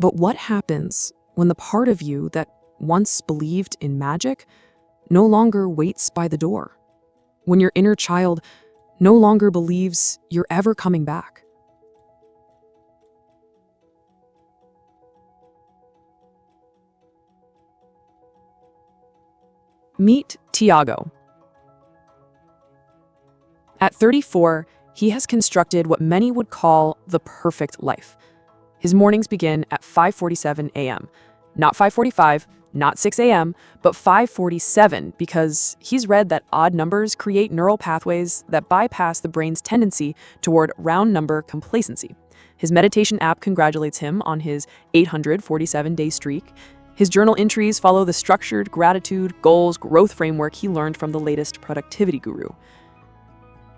But what happens when the part of you that once believed in magic no longer waits by the door? When your inner child no longer believes you're ever coming back? Meet Thiago. At 34, he has constructed what many would call the perfect life. His mornings begin at 5:47 a.m. Not 5:45, not 6 a.m., but 5:47 because he's read that odd numbers create neural pathways that bypass the brain's tendency toward round number complacency. His meditation app congratulates him on his 847-day streak. His journal entries follow the structured gratitude, goals, growth framework he learned from the latest productivity guru.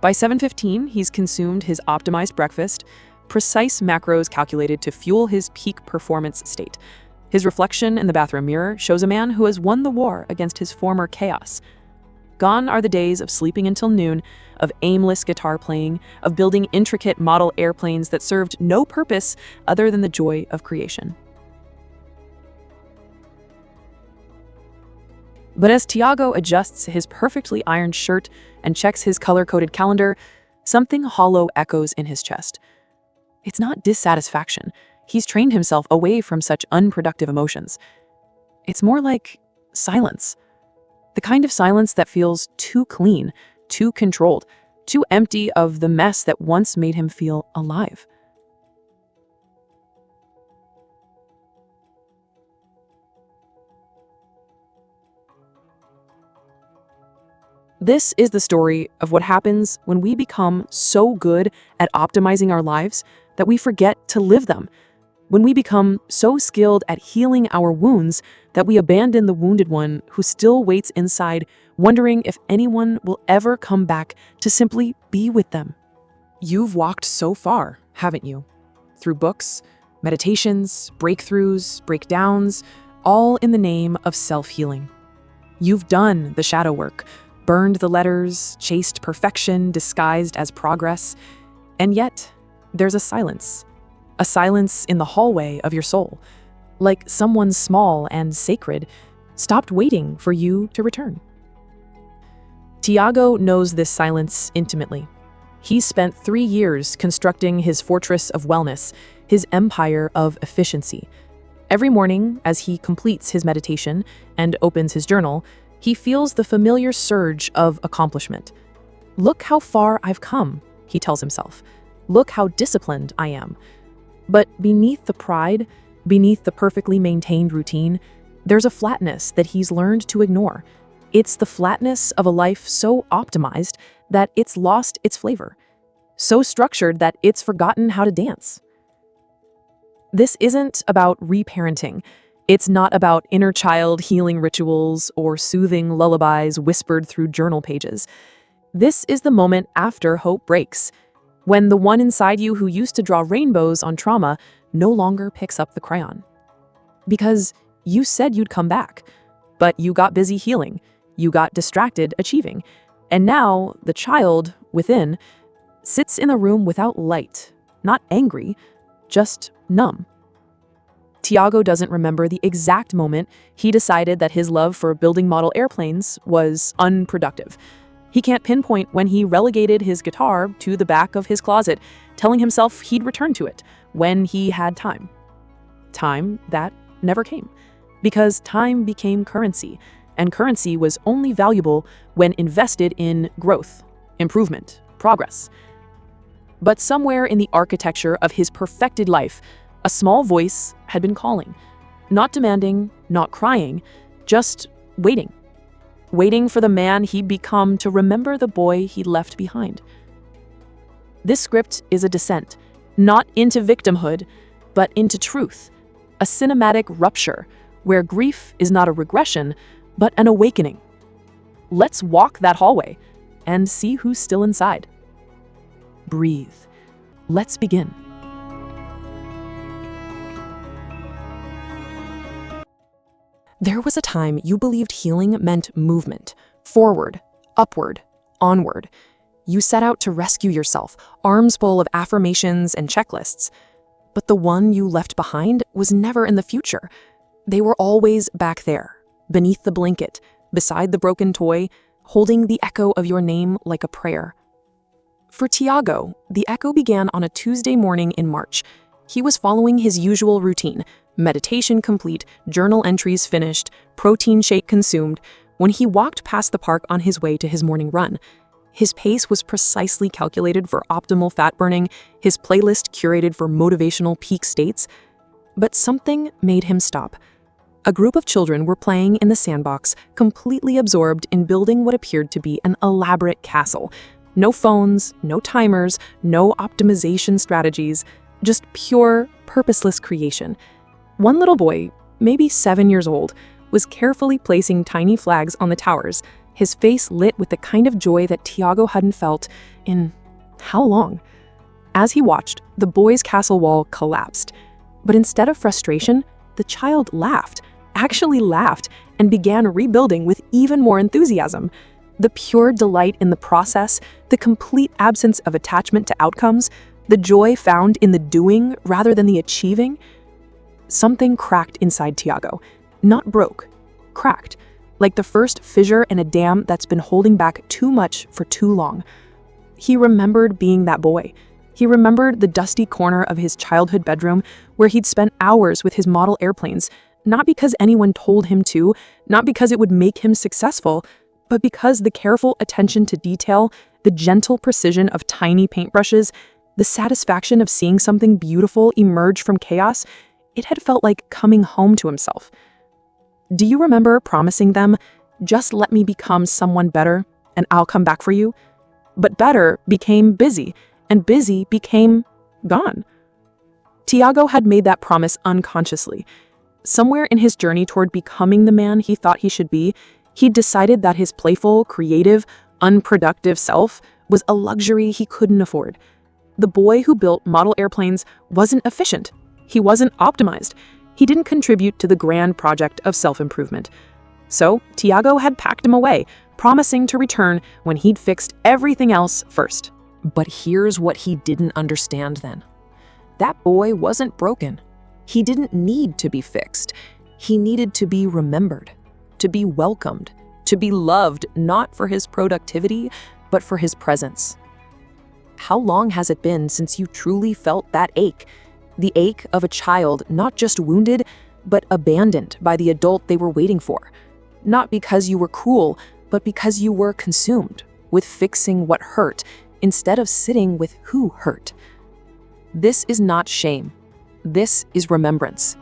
By 7:15, he's consumed his optimized breakfast, precise macros calculated to fuel his peak performance state. His reflection in the bathroom mirror shows a man who has won the war against his former chaos. Gone are the days of sleeping until noon, of aimless guitar playing, of building intricate model airplanes that served no purpose other than the joy of creation. But as Thiago adjusts his perfectly ironed shirt and checks his color-coded calendar, something hollow echoes in his chest. It's not dissatisfaction. He's trained himself away from such unproductive emotions. It's more like silence. The kind of silence that feels too clean, too controlled, too empty of the mess that once made him feel alive. This is the story of what happens when we become so good at optimizing our lives that we forget to live them. When we become so skilled at healing our wounds that we abandon the wounded one who still waits inside, wondering if anyone will ever come back to simply be with them. You've walked so far, haven't you? Through books, meditations, breakthroughs, breakdowns, all in the name of self-healing. You've done the shadow work, burned the letters, chased perfection disguised as progress, and yet there's a silence in the hallway of your soul, like someone small and sacred stopped waiting for you to return. Thiago knows this silence intimately. He's spent 3 years constructing his fortress of wellness, his empire of efficiency. Every morning, as he completes his meditation and opens his journal, he feels the familiar surge of accomplishment. Look how far I've come, he tells himself. Look how disciplined I am. But beneath the pride, beneath the perfectly maintained routine, there's a flatness that he's learned to ignore. It's the flatness of a life so optimized that it's lost its flavor, so structured that it's forgotten how to dance. This isn't about reparenting. It's not about inner child healing rituals or soothing lullabies whispered through journal pages. This is the moment after hope breaks, when the one inside you who used to draw rainbows on trauma no longer picks up the crayon. Because you said you'd come back, but you got busy healing, you got distracted achieving, and now the child within sits in the room without light, not angry, just numb. Thiago doesn't remember the exact moment he decided that his love for building model airplanes was unproductive. He can't pinpoint when he relegated his guitar to the back of his closet, telling himself he'd return to it when he had time. Time that never came, because time became currency, and currency was only valuable when invested in growth, improvement, progress. But somewhere in the architecture of his perfected life, a small voice had been calling, not demanding, not crying, just waiting. Waiting for the man he'd become to remember the boy he left behind. This script is a descent, not into victimhood, but into truth, a cinematic rupture where grief is not a regression, but an awakening. Let's walk that hallway and see who's still inside. Breathe. Let's begin. There was a time you believed healing meant movement, forward, upward, onward. You set out to rescue yourself, arms full of affirmations and checklists. But the one you left behind was never in the future. They were always back there, beneath the blanket, beside the broken toy, holding the echo of your name like a prayer. For Thiago, the echo began on a Tuesday morning in March. He was following his usual routine: meditation complete, journal entries finished, protein shake consumed, when he walked past the park on his way to his morning run. His pace was precisely calculated for optimal fat burning, his playlist curated for motivational peak states. But something made him stop. A group of children were playing in the sandbox, completely absorbed in building what appeared to be an elaborate castle. No phones, no timers, no optimization strategies, just pure, purposeless creation. One little boy, maybe 7 years old, was carefully placing tiny flags on the towers, his face lit with the kind of joy that Thiago hadn't felt in how long? As he watched, the boy's castle wall collapsed. But instead of frustration, the child laughed, actually laughed, and began rebuilding with even more enthusiasm. The pure delight in the process, the complete absence of attachment to outcomes, the joy found in the doing rather than the achieving. Something cracked inside Thiago. Not broke, cracked, like the first fissure in a dam that's been holding back too much for too long. He remembered being that boy. He remembered the dusty corner of his childhood bedroom where he'd spent hours with his model airplanes, not because anyone told him to, not because it would make him successful, but because the careful attention to detail, the gentle precision of tiny paintbrushes, the satisfaction of seeing something beautiful emerge from chaos, it had felt like coming home to himself. Do you remember promising them, "Just let me become someone better, and I'll come back for you"? But better became busy, and busy became gone. Thiago had made that promise unconsciously. Somewhere in his journey toward becoming the man he thought he should be, he'd decided that his playful, creative, unproductive self was a luxury he couldn't afford. The boy who built model airplanes wasn't efficient. He wasn't optimized. He didn't contribute to the grand project of self-improvement. So Thiago had packed him away, promising to return when he'd fixed everything else first. But here's what he didn't understand then. That boy wasn't broken. He didn't need to be fixed. He needed to be remembered, to be welcomed, to be loved, not for his productivity, but for his presence. How long has it been since you truly felt that ache? The ache of a child not just wounded, but abandoned by the adult they were waiting for. Not because you were cruel, but because you were consumed with fixing what hurt instead of sitting with who hurt. This is not shame. This is remembrance.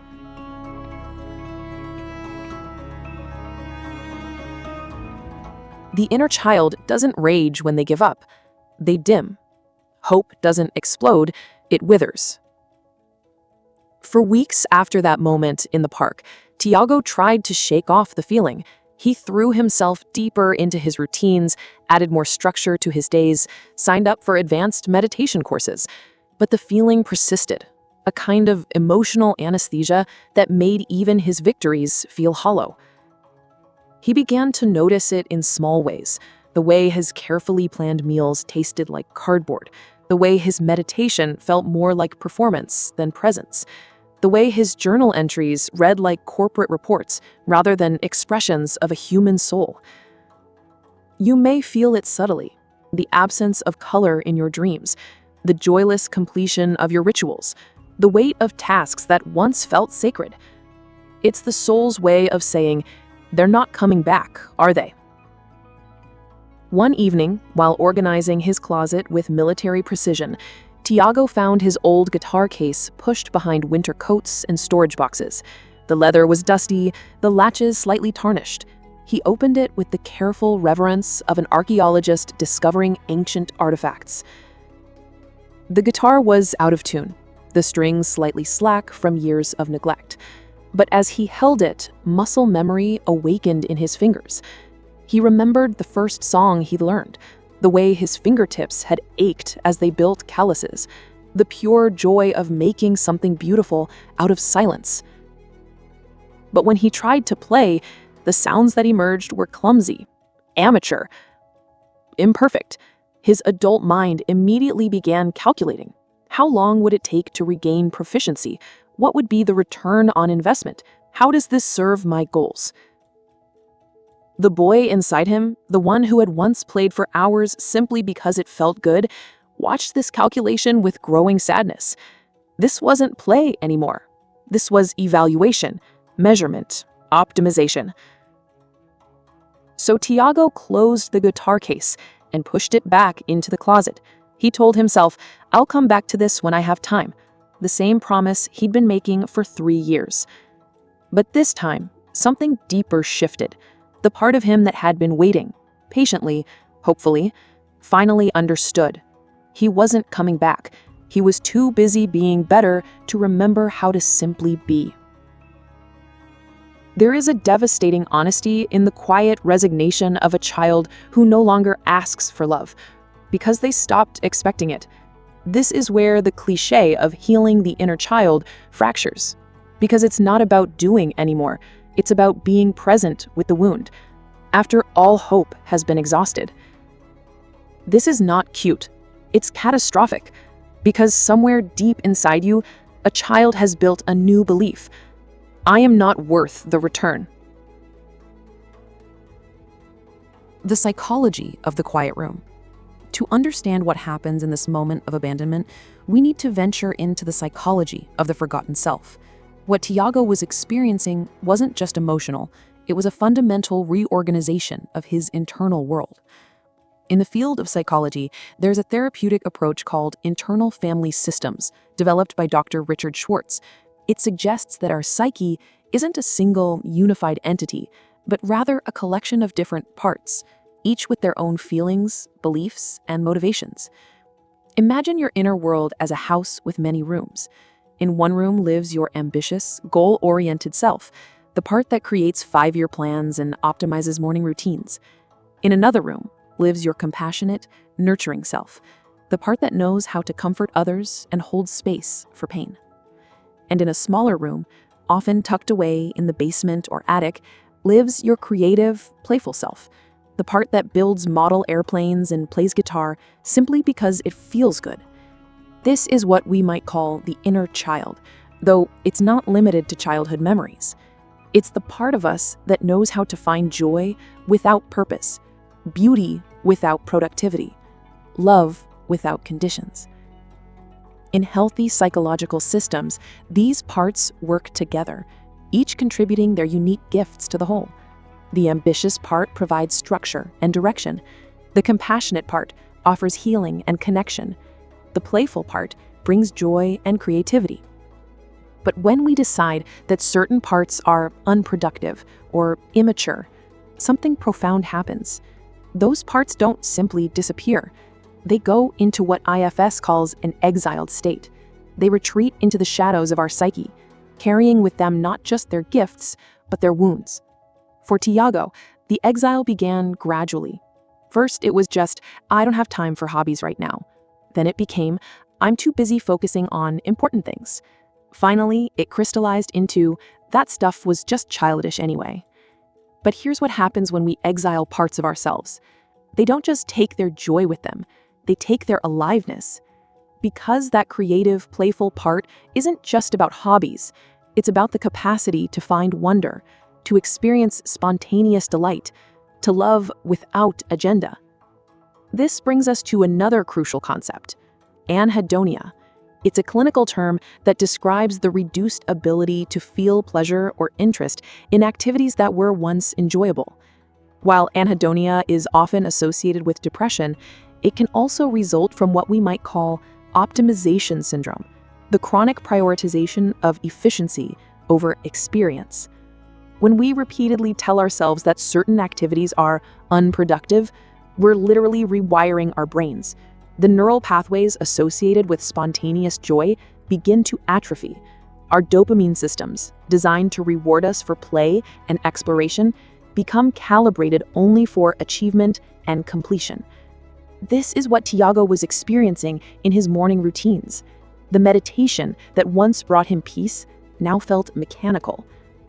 The inner child doesn't rage when they give up. They dim. Hope doesn't explode, it withers. For weeks after that moment in the park, Thiago tried to shake off the feeling. He threw himself deeper into his routines, added more structure to his days, signed up for advanced meditation courses. But the feeling persisted, a kind of emotional anesthesia that made even his victories feel hollow. He began to notice it in small ways, the way his carefully planned meals tasted like cardboard, the way his meditation felt more like performance than presence, the way his journal entries read like corporate reports rather than expressions of a human soul. You may feel it subtly, the absence of color in your dreams, the joyless completion of your rituals, the weight of tasks that once felt sacred. It's the soul's way of saying, they're not coming back, are they? One evening, while organizing his closet with military precision, Thiago found his old guitar case pushed behind winter coats and storage boxes. The leather was dusty, the latches slightly tarnished. He opened it with the careful reverence of an archaeologist discovering ancient artifacts. The guitar was out of tune, the strings slightly slack from years of neglect. But as he held it, muscle memory awakened in his fingers. He remembered the first song he'd learned, the way his fingertips had ached as they built calluses, the pure joy of making something beautiful out of silence. But when he tried to play, the sounds that emerged were clumsy, amateur, imperfect. His adult mind immediately began calculating. How long would it take to regain proficiency? What would be the return on investment? How does this serve my goals? The boy inside him, the one who had once played for hours simply because it felt good, watched this calculation with growing sadness. This wasn't play anymore. This was evaluation, measurement, optimization. So Thiago closed the guitar case and pushed it back into the closet. He told himself, "I'll come back to this when I have time." The same promise he'd been making for 3 years. But this time, something deeper shifted. The part of him that had been waiting, patiently, hopefully, finally understood. He wasn't coming back. He was too busy being better to remember how to simply be. There is a devastating honesty in the quiet resignation of a child who no longer asks for love, because they stopped expecting it. This is where the cliché of healing the inner child fractures, because it's not about doing anymore. It's about being present with the wound, after all hope has been exhausted. This is not cute. It's catastrophic, because somewhere deep inside you, a child has built a new belief. I am not worth the return. The psychology of the quiet room. To understand what happens in this moment of abandonment, we need to venture into the psychology of the forgotten self. What Thiago was experiencing wasn't just emotional, it was a fundamental reorganization of his internal world. In the field of psychology, there's a therapeutic approach called internal family systems, developed by Dr. Richard Schwartz. It suggests that our psyche isn't a single, unified entity, but rather a collection of different parts, each with their own feelings, beliefs, and motivations. Imagine your inner world as a house with many rooms. In one room lives your ambitious, goal-oriented self, the part that creates 5-year plans and optimizes morning routines. In another room lives your compassionate, nurturing self, the part that knows how to comfort others and hold space for pain. And in a smaller room, often tucked away in the basement or attic, lives your creative, playful self, the part that builds model airplanes and plays guitar simply because it feels good. This is what we might call the inner child, though it's not limited to childhood memories. It's the part of us that knows how to find joy without purpose, beauty without productivity, love without conditions. In healthy psychological systems, these parts work together, each contributing their unique gifts to the whole. The ambitious part provides structure and direction. The compassionate part offers healing and connection. The playful part brings joy and creativity. But when we decide that certain parts are unproductive or immature, something profound happens. Those parts don't simply disappear. They go into what IFS calls an exiled state. They retreat into the shadows of our psyche, carrying with them not just their gifts, but their wounds. For Thiago, the exile began gradually. First, it was just, I don't have time for hobbies right now. Then it became, I'm too busy focusing on important things. Finally, it crystallized into, that stuff was just childish anyway. But here's what happens when we exile parts of ourselves. They don't just take their joy with them, they take their aliveness. Because that creative, playful part isn't just about hobbies, it's about the capacity to find wonder, to experience spontaneous delight, to love without agenda. This brings us to another crucial concept, anhedonia. It's a clinical term that describes the reduced ability to feel pleasure or interest in activities that were once enjoyable. While anhedonia is often associated with depression, it can also result from what we might call optimization syndrome, the chronic prioritization of efficiency over experience. When we repeatedly tell ourselves that certain activities are unproductive, we're literally rewiring our brains. The neural pathways associated with spontaneous joy begin to atrophy. Our dopamine systems, designed to reward us for play and exploration, become calibrated only for achievement and completion. This is what Thiago was experiencing in his morning routines. The meditation that once brought him peace now felt mechanical.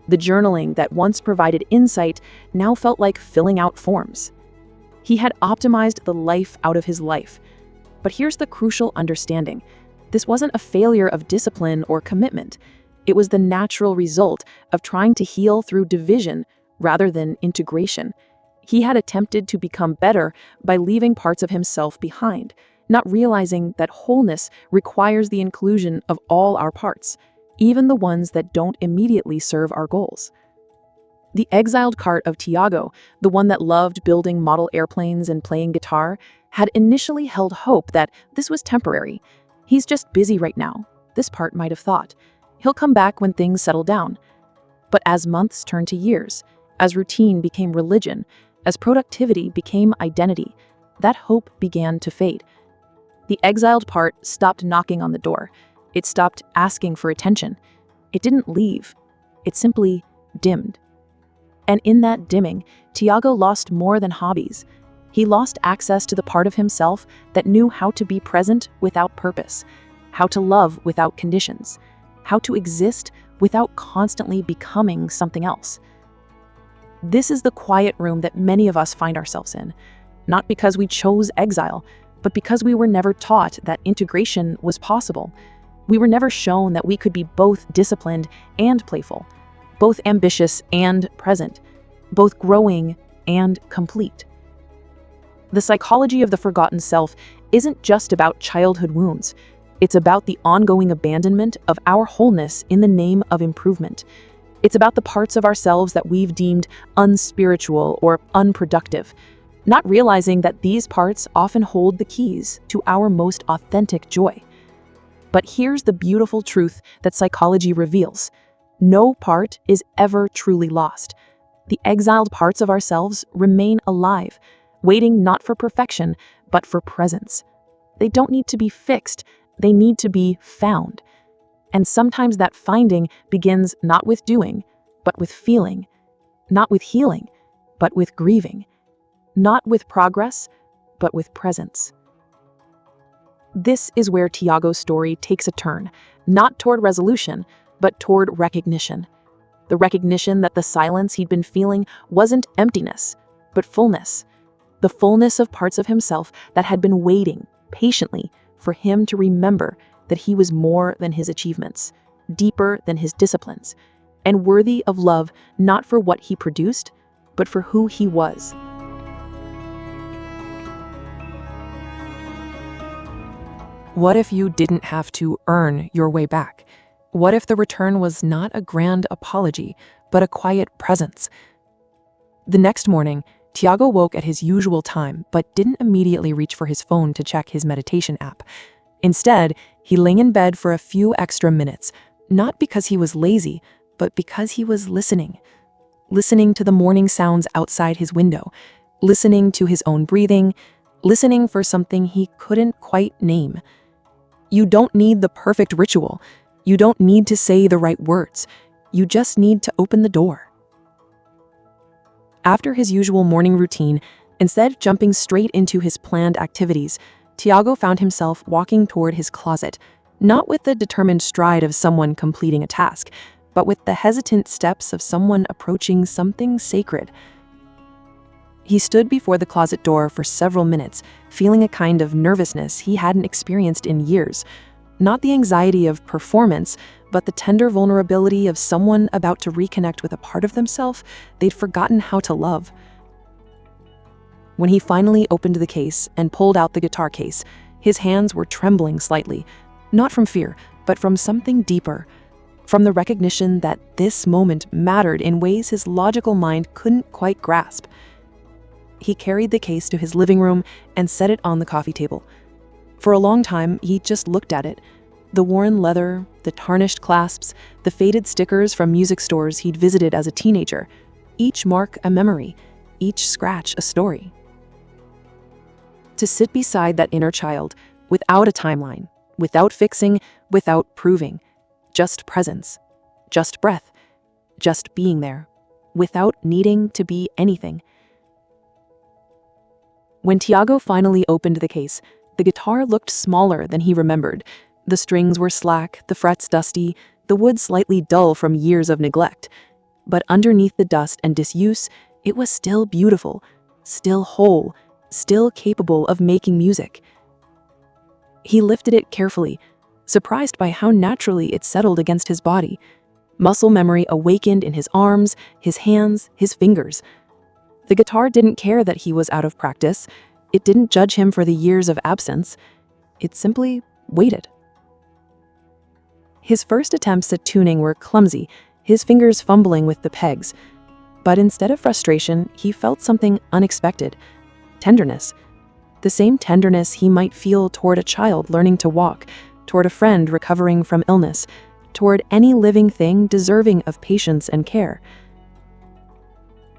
The journaling that once provided insight now felt like filling out forms. He had optimized the life out of his life. But here's the crucial understanding. This wasn't a failure of discipline or commitment. It was the natural result of trying to heal through division rather than integration. He had attempted to become better by leaving parts of himself behind, not realizing that wholeness requires the inclusion of all our parts, even the ones that don't immediately serve our goals. The exiled part of Thiago, the one that loved building model airplanes and playing guitar, had initially held hope that this was temporary. He's just busy right now, this part might have thought. He'll come back when things settle down. But as months turned to years, as routine became religion, as productivity became identity, that hope began to fade. The exiled part stopped knocking on the door. It stopped asking for attention. It didn't leave. It simply dimmed. And in that dimming, Thiago lost more than hobbies. He lost access to the part of himself that knew how to be present without purpose, how to love without conditions, how to exist without constantly becoming something else. This is the quiet room that many of us find ourselves in, not because we chose exile, but because we were never taught that integration was possible. We were never shown that we could be both disciplined and playful, both ambitious and present, both growing and complete. The psychology of the forgotten self isn't just about childhood wounds. It's about the ongoing abandonment of our wholeness in the name of improvement. It's about the parts of ourselves that we've deemed unspiritual or unproductive, not realizing that these parts often hold the keys to our most authentic joy. But here's the beautiful truth that psychology reveals. No part is ever truly lost. The exiled parts of ourselves remain alive, waiting not for perfection, but for presence. They don't need to be fixed, they need to be found. And sometimes that finding begins not with doing, but with feeling, not with healing, but with grieving, not with progress, but with presence. This is where Thiago's story takes a turn, not toward resolution, but toward recognition. The recognition that the silence he'd been feeling wasn't emptiness, but fullness. The fullness of parts of himself that had been waiting patiently for him to remember that he was more than his achievements, deeper than his disciplines, and worthy of love not for what he produced, but for who he was. What if you didn't have to earn your way back? What if the return was not a grand apology, but a quiet presence? The next morning, Thiago woke at his usual time, but didn't immediately reach for his phone to check his meditation app. Instead, he lay in bed for a few extra minutes, not because he was lazy, but because he was listening. Listening to the morning sounds outside his window, listening to his own breathing, listening for something he couldn't quite name. You don't need the perfect ritual. You don't need to say the right words. You just need to open the door. After his usual morning routine, instead of jumping straight into his planned activities, Thiago found himself walking toward his closet, not with the determined stride of someone completing a task, but with the hesitant steps of someone approaching something sacred. He stood before the closet door for several minutes, feeling a kind of nervousness he hadn't experienced in years. Not the anxiety of performance, but the tender vulnerability of someone about to reconnect with a part of themselves they'd forgotten how to love. When he finally opened the case and pulled out the guitar case, his hands were trembling slightly, not from fear, but from something deeper, from the recognition that this moment mattered in ways his logical mind couldn't quite grasp. He carried the case to his living room and set it on the coffee table. For a long time, he just looked at it. The worn leather, the tarnished clasps, the faded stickers from music stores he'd visited as a teenager, each mark a memory, each scratch a story. To sit beside that inner child, without a timeline, without fixing, without proving, just presence, just breath, just being there, without needing to be anything. When Thiago finally opened the case, the guitar looked smaller than he remembered. The strings were slack, the frets dusty, the wood slightly dull from years of neglect. But underneath the dust and disuse, it was still beautiful, still whole, still capable of making music. He lifted it carefully, surprised by how naturally it settled against his body. Muscle memory awakened in his arms, his hands, his fingers. The guitar didn't care that he was out of practice. It didn't judge him for the years of absence. It simply waited. His first attempts at tuning were clumsy, his fingers fumbling with the pegs. But instead of frustration, he felt something unexpected: tenderness. The same tenderness he might feel toward a child learning to walk, toward a friend recovering from illness, toward any living thing deserving of patience and care.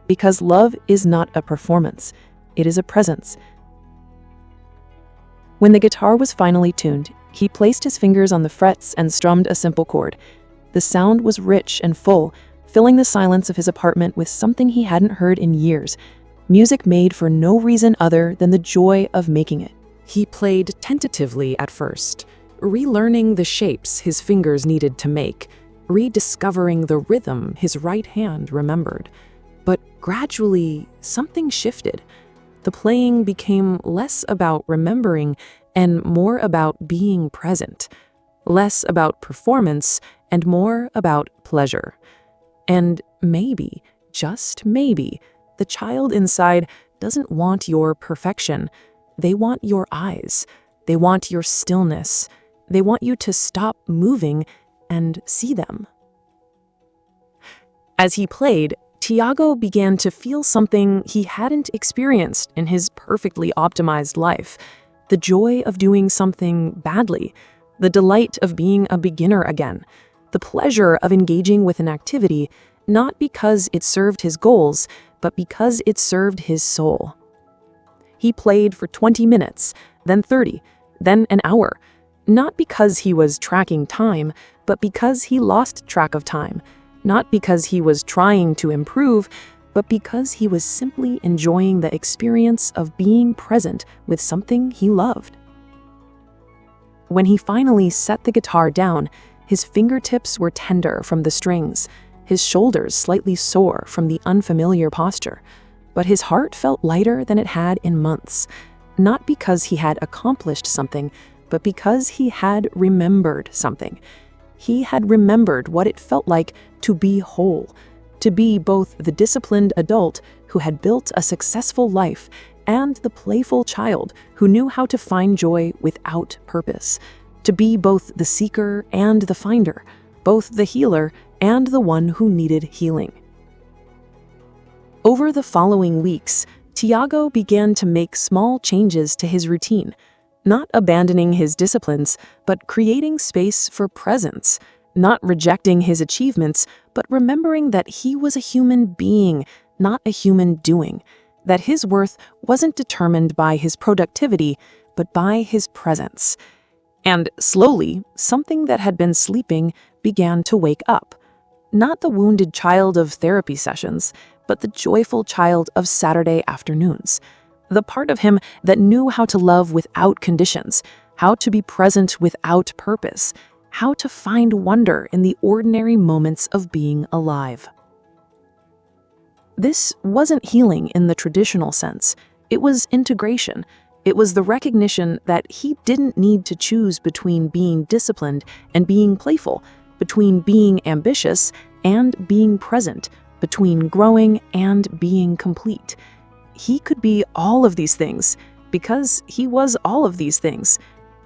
Because love is not a performance, it is a presence. When the guitar was finally tuned, he placed his fingers on the frets and strummed a simple chord. The sound was rich and full, filling the silence of his apartment with something he hadn't heard in years, music made for no reason other than the joy of making it. He played tentatively at first, relearning the shapes his fingers needed to make, rediscovering the rhythm his right hand remembered. But gradually, something shifted. The playing became less about remembering and more about being present, less about performance and more about pleasure. And maybe, just maybe, the child inside doesn't want your perfection. They want your eyes. They want your stillness. They want you to stop moving and see them. As he played, Thiago began to feel something he hadn't experienced in his perfectly optimized life: the joy of doing something badly, the delight of being a beginner again, the pleasure of engaging with an activity, not because it served his goals, but because it served his soul. He played for 20 minutes, then 30, then an hour, not because he was tracking time, but because he lost track of time, not because he was trying to improve, but because he was simply enjoying the experience of being present with something he loved. When he finally set the guitar down, his fingertips were tender from the strings, his shoulders slightly sore from the unfamiliar posture, but his heart felt lighter than it had in months, not because he had accomplished something, but because he had remembered something. He had remembered what it felt like to be whole, to be both the disciplined adult who had built a successful life and the playful child who knew how to find joy without purpose, to be both the seeker and the finder, both the healer and the one who needed healing. Over the following weeks, Thiago began to make small changes to his routine, not abandoning his disciplines, but creating space for presence, not rejecting his achievements, but remembering that he was a human being, not a human doing, that his worth wasn't determined by his productivity, but by his presence. And slowly, something that had been sleeping began to wake up. Not the wounded child of therapy sessions, but the joyful child of Saturday afternoons. The part of him that knew how to love without conditions, how to be present without purpose, how to find wonder in the ordinary moments of being alive. This wasn't healing in the traditional sense. It was integration. It was the recognition that he didn't need to choose between being disciplined and being playful, between being ambitious and being present, between growing and being complete. He could be all of these things because he was all of these things.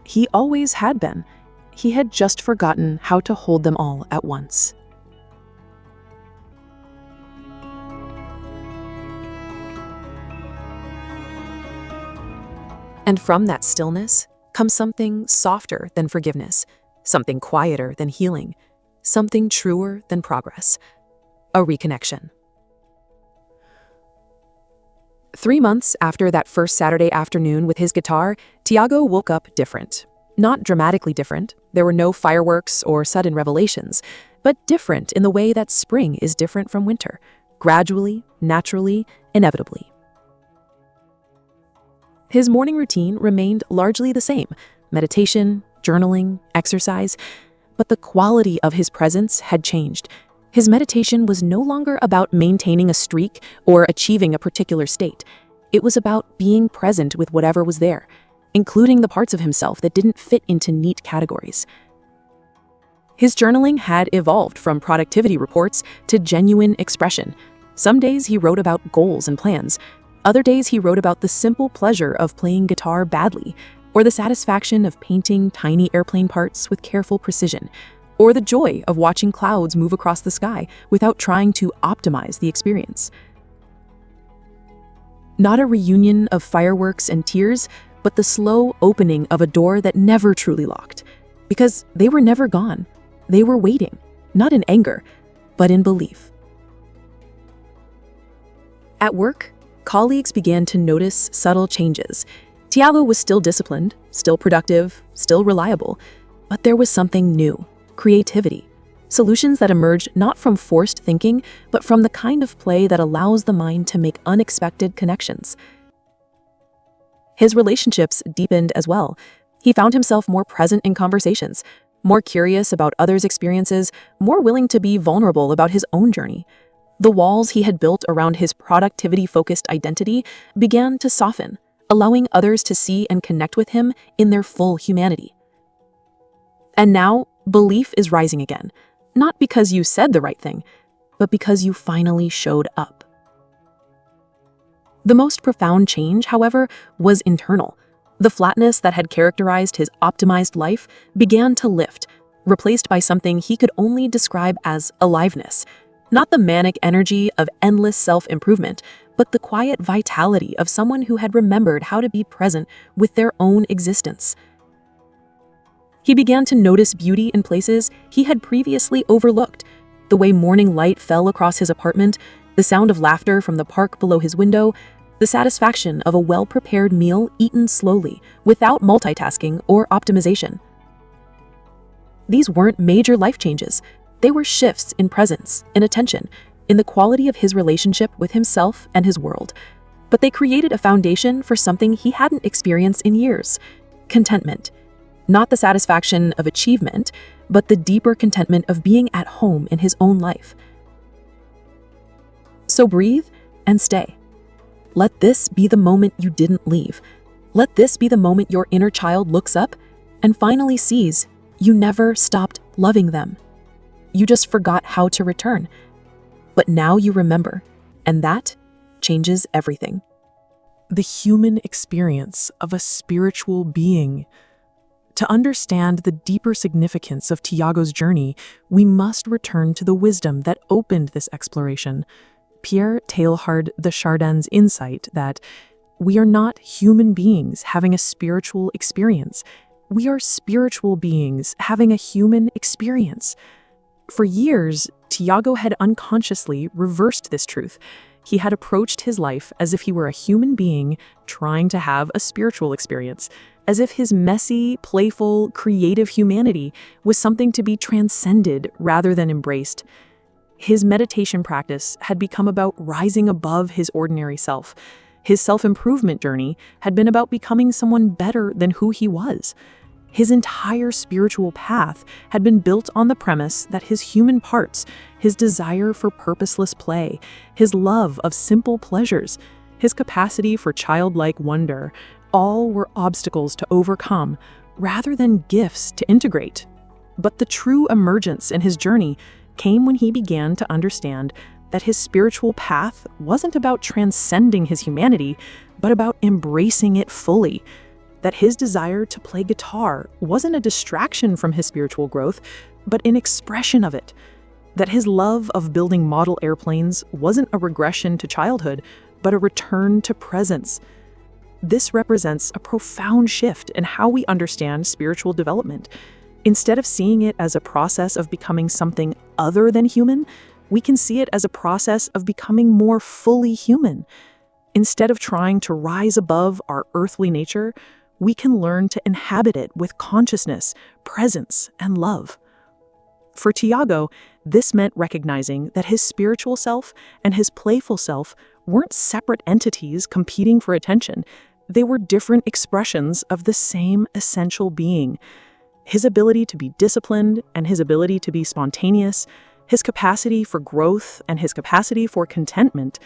He always had been. He had just forgotten how to hold them all at once. And from that stillness comes something softer than forgiveness, something quieter than healing, something truer than progress: a reconnection. 3 months after that first Saturday afternoon with his guitar, Thiago woke up different. Not dramatically different. There were no fireworks or sudden revelations, but different in the way that spring is different from winter, gradually, naturally, inevitably. His morning routine remained largely the same: meditation, journaling, exercise, but the quality of his presence had changed. His meditation was no longer about maintaining a streak or achieving a particular state. It was about being present with whatever was there, including the parts of himself that didn't fit into neat categories. His journaling had evolved from productivity reports to genuine expression. Some days he wrote about goals and plans. Other days he wrote about the simple pleasure of playing guitar badly, or the satisfaction of painting tiny airplane parts with careful precision, or the joy of watching clouds move across the sky without trying to optimize the experience. Not a reunion of fireworks and tears, but the slow opening of a door that never truly locked. Because they were never gone. They were waiting, not in anger, but in belief. At work, colleagues began to notice subtle changes. Thiago was still disciplined, still productive, still reliable, but there was something new: creativity. Solutions that emerged not from forced thinking, but from the kind of play that allows the mind to make unexpected connections. His relationships deepened as well. He found himself more present in conversations, more curious about others' experiences, more willing to be vulnerable about his own journey. The walls he had built around his productivity-focused identity began to soften, allowing others to see and connect with him in their full humanity. And now, belief is rising again, not because you said the right thing, but because you finally showed up. The most profound change, however, was internal. The flatness that had characterized his optimized life began to lift, replaced by something he could only describe as aliveness. Not the manic energy of endless self-improvement, but the quiet vitality of someone who had remembered how to be present with their own existence. He began to notice beauty in places he had previously overlooked: the way morning light fell across his apartment, the sound of laughter from the park below his window, the satisfaction of a well-prepared meal eaten slowly, without multitasking or optimization. These weren't major life changes. They were shifts in presence, in attention, in the quality of his relationship with himself and his world. But they created a foundation for something he hadn't experienced in years: contentment. Not the satisfaction of achievement, but the deeper contentment of being at home in his own life. So breathe and stay. Let this be the moment you didn't leave. Let this be the moment your inner child looks up and finally sees you never stopped loving them. You just forgot how to return. But now you remember, and that changes everything. The human experience of a spiritual being. To understand the deeper significance of Thiago's journey, we must return to the wisdom that opened this exploration. Pierre Teilhard de Chardin's insight that we are not human beings having a spiritual experience. We are spiritual beings having a human experience. For years, Thiago had unconsciously reversed this truth. He had approached his life as if he were a human being trying to have a spiritual experience, as if his messy, playful, creative humanity was something to be transcended rather than embraced. His meditation practice had become about rising above his ordinary self. His self-improvement journey had been about becoming someone better than who he was. His entire spiritual path had been built on the premise that his human parts, his desire for purposeless play, his love of simple pleasures, his capacity for childlike wonder, all were obstacles to overcome rather than gifts to integrate. But the true emergence in his journey came when he began to understand that his spiritual path wasn't about transcending his humanity, but about embracing it fully. That his desire to play guitar wasn't a distraction from his spiritual growth, but an expression of it. That his love of building model airplanes wasn't a regression to childhood, but a return to presence. This represents a profound shift in how we understand spiritual development. Instead of seeing it as a process of becoming something other than human, we can see it as a process of becoming more fully human. Instead of trying to rise above our earthly nature, we can learn to inhabit it with consciousness, presence, and love. For Thiago, this meant recognizing that his spiritual self and his playful self weren't separate entities competing for attention. They were different expressions of the same essential being. His ability to be disciplined and his ability to be spontaneous, his capacity for growth and his capacity for contentment,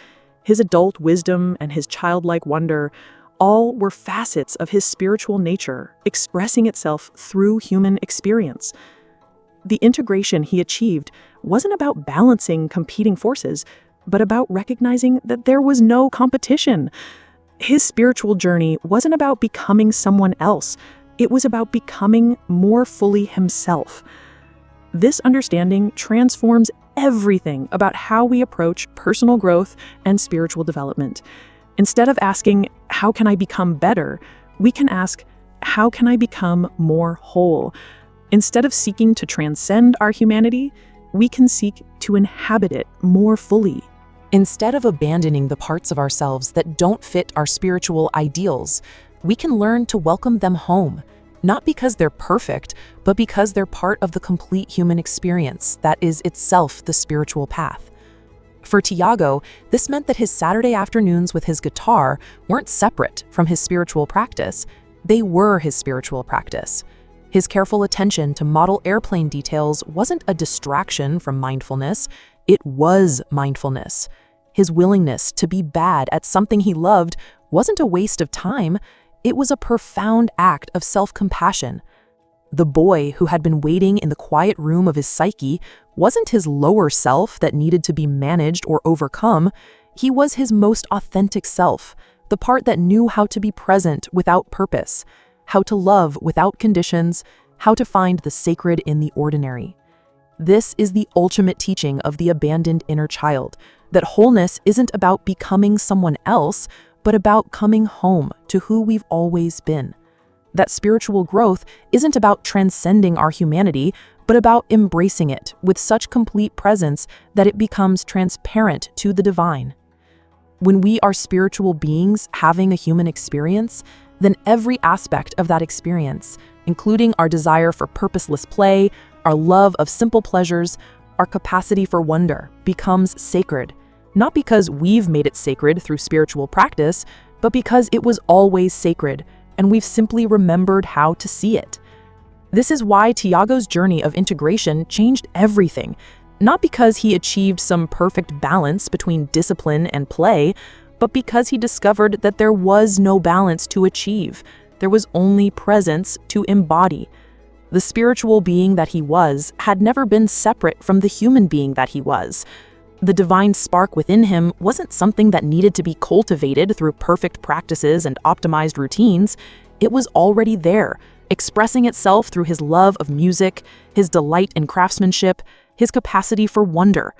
his adult wisdom and his childlike wonder, all were facets of his spiritual nature expressing itself through human experience. The integration he achieved wasn't about balancing competing forces, but about recognizing that there was no competition. His spiritual journey wasn't about becoming someone else. It was about becoming more fully himself. This understanding transforms everything about how we approach personal growth and spiritual development. Instead of asking, how can I become better? We can ask, how can I become more whole? Instead of seeking to transcend our humanity, we can seek to inhabit it more fully. Instead of abandoning the parts of ourselves that don't fit our spiritual ideals, we can learn to welcome them home, not because they're perfect, but because they're part of the complete human experience that is itself the spiritual path. For Thiago, this meant that his Saturday afternoons with his guitar weren't separate from his spiritual practice. They were his spiritual practice. His careful attention to model airplane details wasn't a distraction from mindfulness, it was mindfulness. His willingness to be bad at something he loved wasn't a waste of time, it was a profound act of self-compassion. The boy who had been waiting in the quiet room of his psyche wasn't his lower self that needed to be managed or overcome, he was his most authentic self, the part that knew how to be present without purpose, how to love without conditions, how to find the sacred in the ordinary. This is the ultimate teaching of the abandoned inner child, that wholeness isn't about becoming someone else, but about coming home to who we've always been. That spiritual growth isn't about transcending our humanity, but about embracing it with such complete presence that it becomes transparent to the divine. When we are spiritual beings having a human experience, then every aspect of that experience, including our desire for purposeless play, our love of simple pleasures, our capacity for wonder, becomes sacred, not because we've made it sacred through spiritual practice, but because it was always sacred, and we've simply remembered how to see it. This is why Thiago's journey of integration changed everything, not because he achieved some perfect balance between discipline and play, but because he discovered that there was no balance to achieve. There was only presence to embody. The spiritual being that he was had never been separate from the human being that he was. The divine spark within him wasn't something that needed to be cultivated through perfect practices and optimized routines. It was already there, expressing itself through his love of music, his delight in craftsmanship, his capacity for wonder.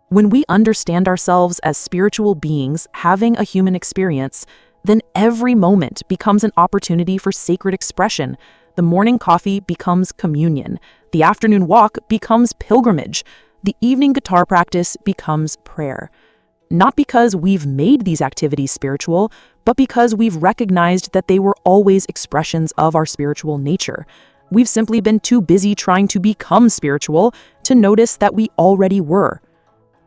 When we understand ourselves as spiritual beings having a human experience, then every moment becomes an opportunity for sacred expression. The morning coffee becomes communion. The afternoon walk becomes pilgrimage. The evening guitar practice becomes prayer. Not because we've made these activities spiritual, but because we've recognized that they were always expressions of our spiritual nature. We've simply been too busy trying to become spiritual to notice that we already were.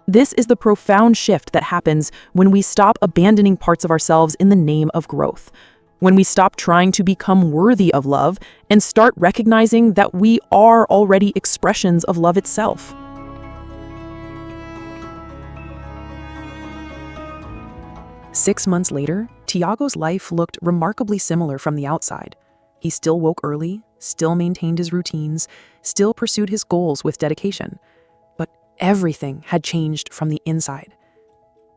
This is the profound shift that happens when we stop abandoning parts of ourselves in the name of growth. When we stop trying to become worthy of love and start recognizing that we are already expressions of love itself. Six months later, Thiago's life looked remarkably similar from the outside. He still woke early, still maintained his routines, still pursued his goals with dedication. But everything had changed from the inside.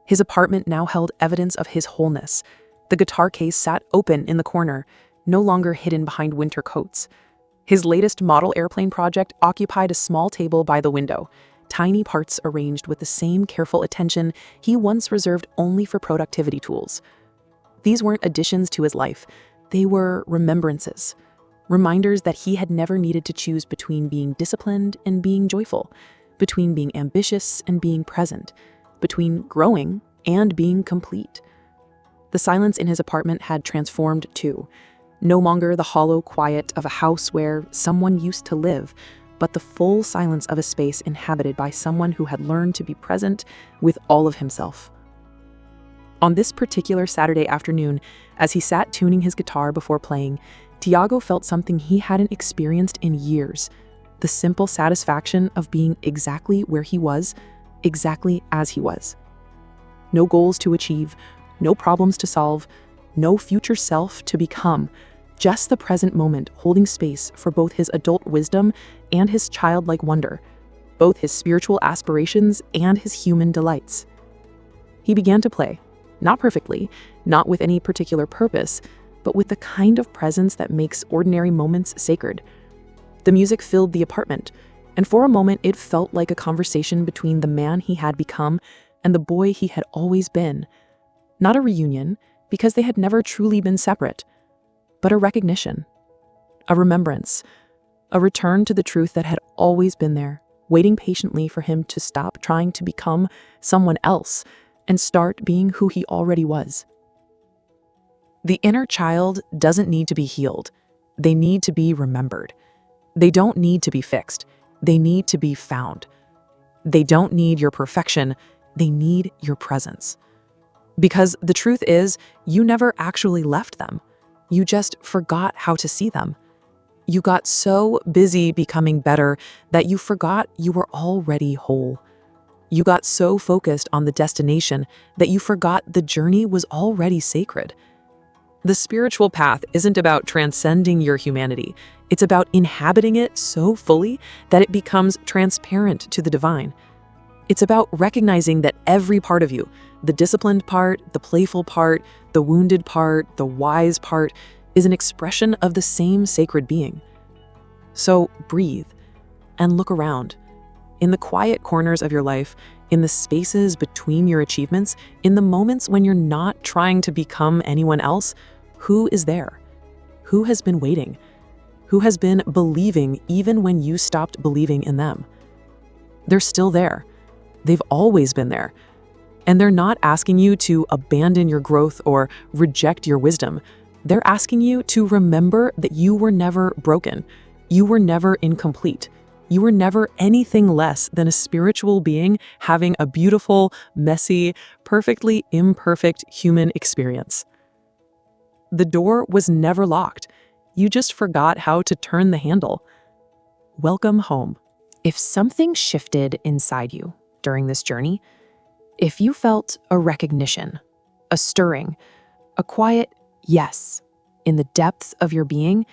His apartment now held evidence of his wholeness. The guitar case sat open in the corner, no longer hidden behind winter coats. His latest model airplane project occupied a small table by the window, tiny parts arranged with the same careful attention he once reserved only for productivity tools. These weren't additions to his life, they were remembrances. Reminders that he had never needed to choose between being disciplined and being joyful, between being ambitious and being present, between growing and being complete. The silence in his apartment had transformed too. No longer the hollow quiet of a house where someone used to live, but the full silence of a space inhabited by someone who had learned to be present with all of himself. On this particular Saturday afternoon, as he sat tuning his guitar before playing, Thiago felt something he hadn't experienced in years: the simple satisfaction of being exactly where he was, exactly as he was. No goals to achieve, no problems to solve, no future self to become, just the present moment holding space for both his adult wisdom and his childlike wonder, both his spiritual aspirations and his human delights. He began to play, not perfectly, not with any particular purpose, but with the kind of presence that makes ordinary moments sacred. The music filled the apartment, and for a moment it felt like a conversation between the man he had become and the boy he had always been. Not a reunion, because they had never truly been separate, but a recognition, a remembrance, a return to the truth that had always been there, waiting patiently for him to stop trying to become someone else and start being who he already was. The inner child doesn't need to be healed. They need to be remembered. They don't need to be fixed. They need to be found. They don't need your perfection. They need your presence. Because the truth is, you never actually left them. You just forgot how to see them. You got so busy becoming better that you forgot you were already whole. You got so focused on the destination that you forgot the journey was already sacred. The spiritual path isn't about transcending your humanity. It's about inhabiting it so fully that it becomes transparent to the divine. It's about recognizing that every part of you, the disciplined part, the playful part, the wounded part, the wise part, is an expression of the same sacred being. So breathe and look around. In the quiet corners of your life, in the spaces between your achievements, in the moments when you're not trying to become anyone else, who is there? Who has been waiting? Who has been believing even when you stopped believing in them? They're still there. They've always been there. And they're not asking you to abandon your growth or reject your wisdom. They're asking you to remember that you were never broken. You were never incomplete. You were never anything less than a spiritual being having a beautiful, messy, perfectly imperfect human experience. The door was never locked. You just forgot how to turn the handle. Welcome home. If something shifted inside you during this journey, if you felt a recognition, a stirring, a quiet yes in the depths of your being,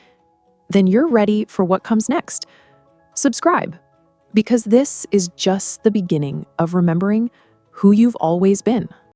then you're ready for what comes next. Subscribe, because this is just the beginning of remembering who you've always been.